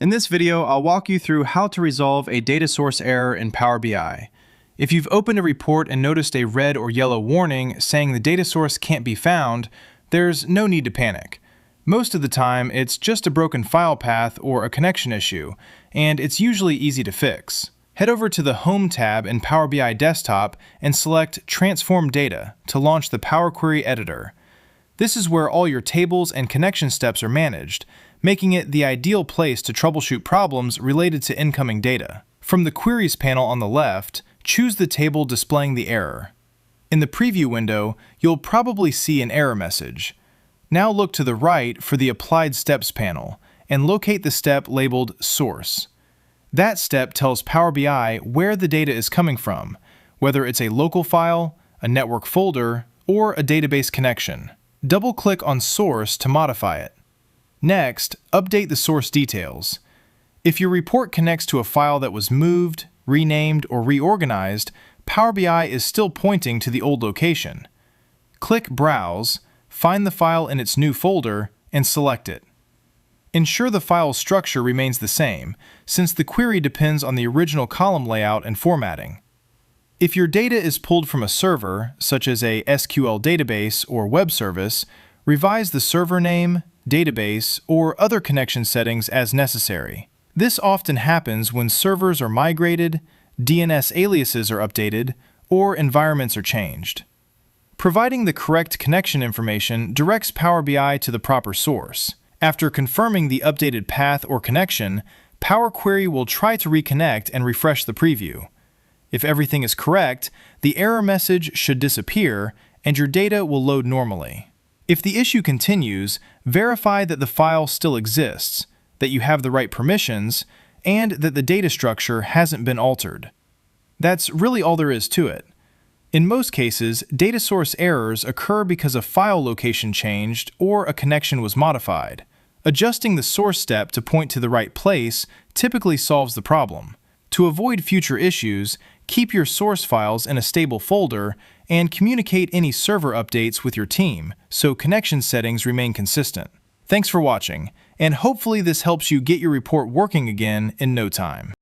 In this video, I'll walk you through how to resolve a data source error in Power BI. If you've opened a report and noticed a red or yellow warning saying the data source can't be found, there's no need to panic. Most of the time, it's just a broken file path or a connection issue, and it's usually easy to fix. Head over to the Home tab in Power BI Desktop and select Transform Data to launch the Power Query Editor. This is where all your tables and connection steps are managed, making it the ideal place to troubleshoot problems related to incoming data. From the Queries panel on the left, choose the table displaying the error. In the preview window, you'll probably see an error message. Now look to the right for the Applied Steps panel and locate the step labeled Source. That step tells Power BI where the data is coming from, whether it's a local file, a network folder, or a database connection. Double-click on Source to modify it. Next, update the source details. If your report connects to a file that was moved, renamed, or reorganized, Power BI is still pointing to the old location. Click Browse, find the file in its new folder, and select it. Ensure the file's structure remains the same, since the query depends on the original column layout and formatting. If your data is pulled from a server, such as a SQL database or web service, revise the server name, database, or other connection settings as necessary. This often happens when servers are migrated, DNS aliases are updated, or environments are changed. Providing the correct connection information directs Power BI to the proper source. After confirming the updated path or connection, Power Query will try to reconnect and refresh the preview. If everything is correct, the error message should disappear and your data will load normally. If the issue continues, verify that the file still exists, that you have the right permissions, and that the data structure hasn't been altered. That's really all there is to it. In most cases, data source errors occur because a file location changed or a connection was modified. Adjusting the source step to point to the right place typically solves the problem. To avoid future issues, keep your source files in a stable folder and communicate any server updates with your team so connection settings remain consistent. Thanks for watching, and hopefully this helps you get your report working again in no time.